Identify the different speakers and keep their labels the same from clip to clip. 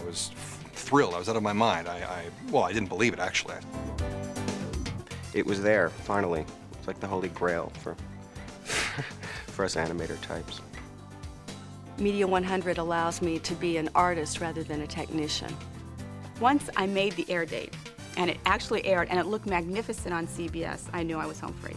Speaker 1: was thrilled. I was out of my mind. Well, I didn't believe it, actually.
Speaker 2: It was there, finally. It's like the holy grail for, for us animator types.
Speaker 3: Media 100 allows me to be an artist rather than a technician. Once I made the air date, and it actually aired, and it looked magnificent on CBS, I knew I was home free.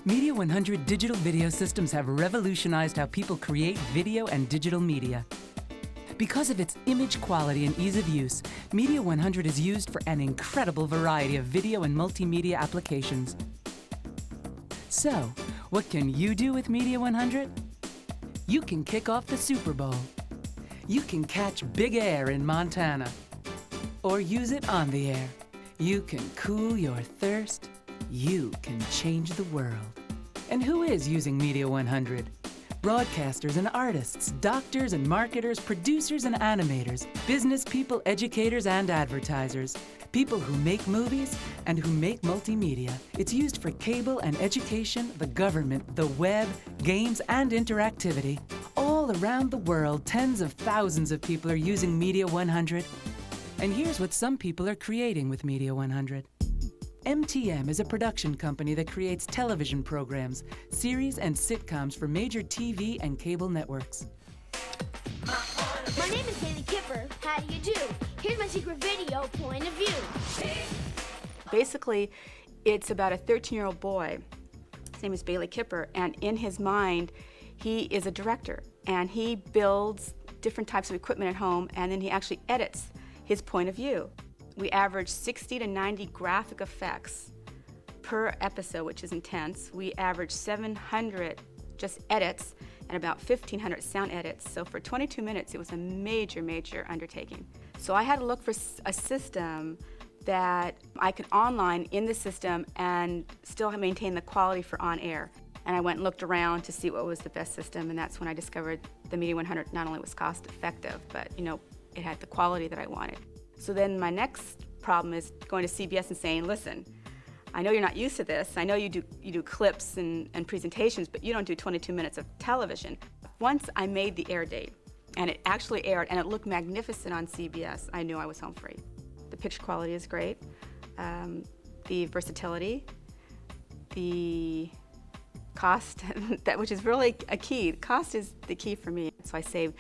Speaker 4: Media 100 digital video systems have revolutionized how people create video and digital media. Because of its image quality and ease of use, Media 100 is used for an incredible variety of video and multimedia applications. So, what can you do with Media 100? You can kick off the Super Bowl. You can catch big air in Montana. Or use it on the air. You can cool your thirst. You can change the world. And who is using Media 100? Broadcasters and artists, doctors and marketers, producers and animators, business people, educators and advertisers, people who make movies and who make multimedia. It's used for cable and education, the government, the web, games and interactivity. All around the world, tens of thousands of people are using Media 100. And here's what some people are creating with Media 100. MTM is a production company that creates television programs, series, and sitcoms for major TV and cable networks.
Speaker 5: My name is Bailey Kipper. How do you do? Here's my secret video point of view.
Speaker 3: Basically, it's about a 13-year-old boy. His name is Bailey Kipper, and in his mind, he is a director, and he builds different types of equipment at home, and then he actually edits his point of view. We average 60 to 90 graphic effects per episode, which is intense. We average 700 just edits and about 1,500 sound edits. So for 22 minutes, it was a major, major undertaking. So I had to look for a system that I could online in the system and still maintain the quality for on air. And I went and looked around to see what was the best system, and that's when I discovered the Media 100 not only was cost effective, but it had the quality that I wanted. So then my next problem is going to CBS and saying, listen, I know you're not used to this. I know you do clips and presentations, but you don't do 22 minutes of television. Once I made the air date, and it actually aired, and it looked magnificent on CBS, I knew I was home free. The picture quality is great, the versatility, the cost, which is really a key. Cost is the key for me. So I saved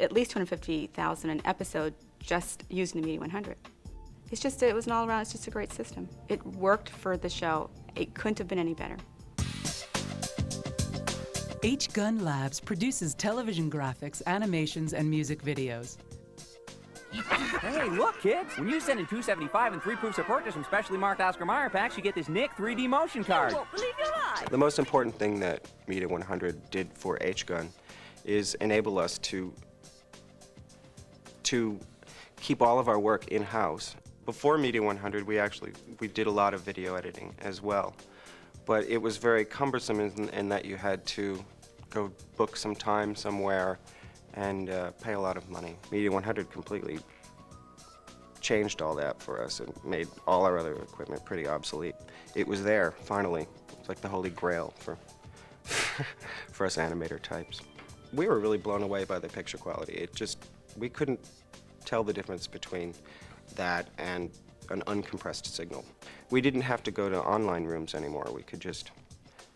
Speaker 3: at least $250,000 an episode just using the Media 100. It was an all-around, it's just a great system. It worked for the show. It couldn't have been any better.
Speaker 4: H-Gun Labs produces television graphics, animations, and music videos.
Speaker 6: Hey, look, kids! When you send in $275 and 3 proofs of purchase from specially marked Oscar Mayer packs, you get this Nick 3D motion card.
Speaker 5: You won't believe your eyes.
Speaker 2: The most important thing that Media 100 did for H-Gun is enable us to keep all of our work in-house. Before Media 100, we did a lot of video editing as well, but it was very cumbersome in that you had to go book some time somewhere and pay a lot of money. Media 100 completely changed all that for us and made all our other equipment pretty obsolete. It was there, finally. It's like the holy grail for, for us animator types. We were really blown away by the picture quality. We couldn't tell the difference between that and an uncompressed signal. We didn't have to go to online rooms anymore. We could just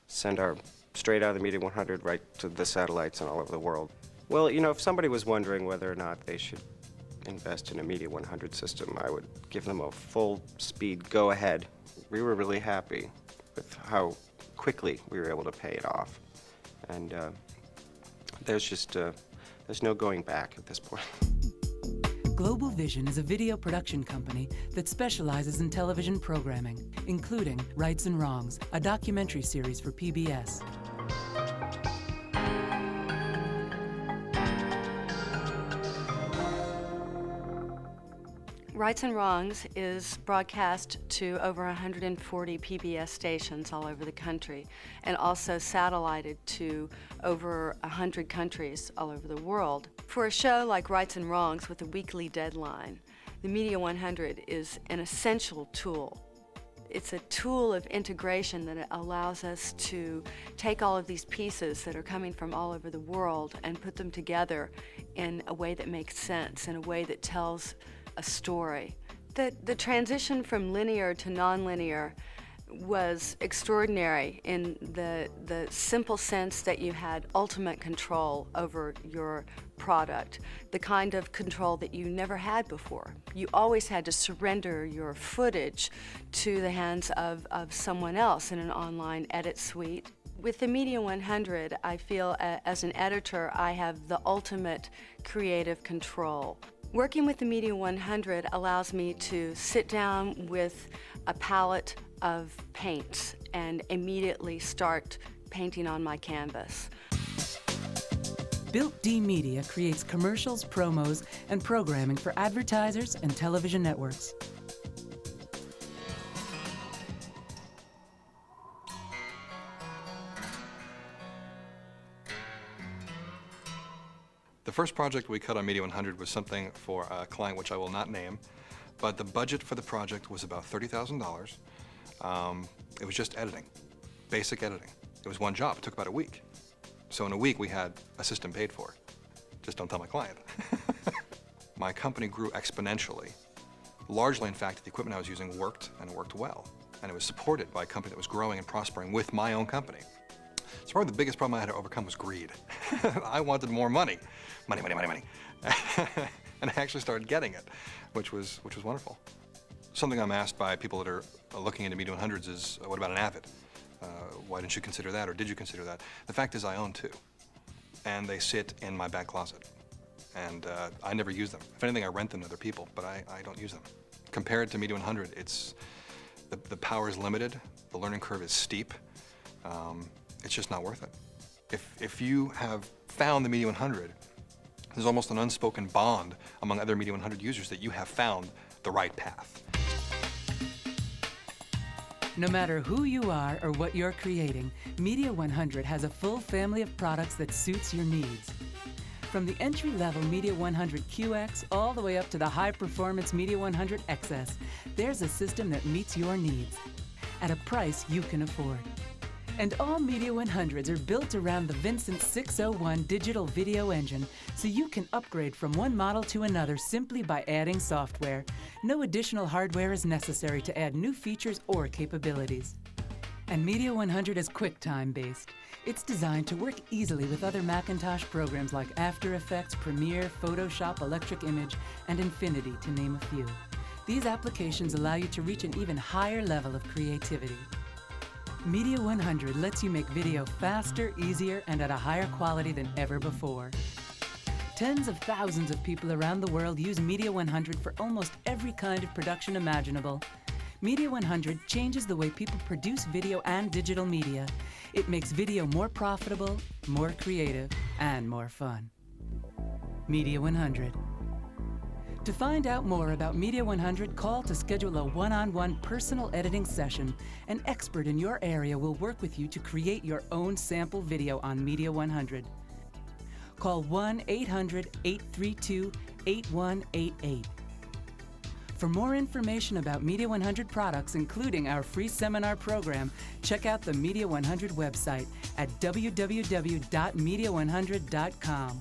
Speaker 2: send our straight out of the Media 100 right to the satellites and all over the world. Well, if somebody was wondering whether or not they should invest in a Media 100 system, I would give them a full speed go ahead. We were really happy with how quickly we were able to pay it off. And there's no going back at this point.
Speaker 4: Global Vision is a video production company that specializes in television programming, including Rights and Wrongs, a documentary series for PBS.
Speaker 3: Rights and Wrongs is broadcast to over 140 PBS stations all over the country, and also satellited to over 100 countries all over the world.
Speaker 7: For a show like Rights and Wrongs with a weekly deadline, the Media 100 is an essential tool. It's a tool of integration that allows us to take all of these pieces that are coming from all over the world and put them together in a way that makes sense, in a way that tells a story. The transition from linear to nonlinear was extraordinary in the simple sense that you had ultimate control over your product, the kind of control that you never had before. You always had to surrender your footage to the hands of someone else in an online edit suite. With the Media 100, I feel as an editor, I have the ultimate creative control. Working with the Media 100 allows me to sit down with a palette of paints and immediately start painting on my canvas.
Speaker 4: Built D Media creates commercials, promos, and programming for advertisers and television networks.
Speaker 1: The first project we cut on Media 100 was something for a client which I will not name, but the budget for the project was about $30,000. It was just editing, basic editing. It was one job. It took about a week. So in a week, we had a system paid for. Just don't tell my client. My company grew exponentially. Largely, in fact, the equipment I was using worked, and it worked well. And it was supported by a company that was growing and prospering with my own company. So probably the biggest problem I had to overcome was greed. I wanted more money. Money, money, money, money. And I actually started getting it, which was wonderful. Something I'm asked by people that are looking into Media 100s is, what about an Avid? Why didn't you consider that, or did you consider that? The fact is I own two, and they sit in my back closet, and I never use them. If anything, I rent them to other people, but I don't use them. Compared to Media 100, the power is limited, the learning curve is steep, it's just not worth it. If you have found the Media 100, there's almost an unspoken bond among other Media 100 users that you have found the right path.
Speaker 4: No matter who you are or what you're creating, Media 100 has a full family of products that suits your needs. From the entry-level Media 100 QX all the way up to the high-performance Media 100 XS, there's a system that meets your needs at a price you can afford. And all Media 100s are built around the Vincent 601 digital video engine, so you can upgrade from one model to another simply by adding software. No additional hardware is necessary to add new features or capabilities. And Media 100 is QuickTime-based. It's designed to work easily with other Macintosh programs like After Effects, Premiere, Photoshop, Electric Image, and Infinity, to name a few. These applications allow you to reach an even higher level of creativity. Media 100 lets you make video faster, easier, and at a higher quality than ever before. Tens of thousands of people around the world use Media 100 for almost every kind of production imaginable. Media 100 changes the way people produce video and digital media. It makes video more profitable, more creative, and more fun. Media 100. To find out more about Media 100, call to schedule a one-on-one personal editing session. An expert in your area will work with you to create your own sample video on Media 100. Call 1-800-832-8188. For more information about Media 100 products, including our free seminar program, check out the Media 100 website at www.media100.com.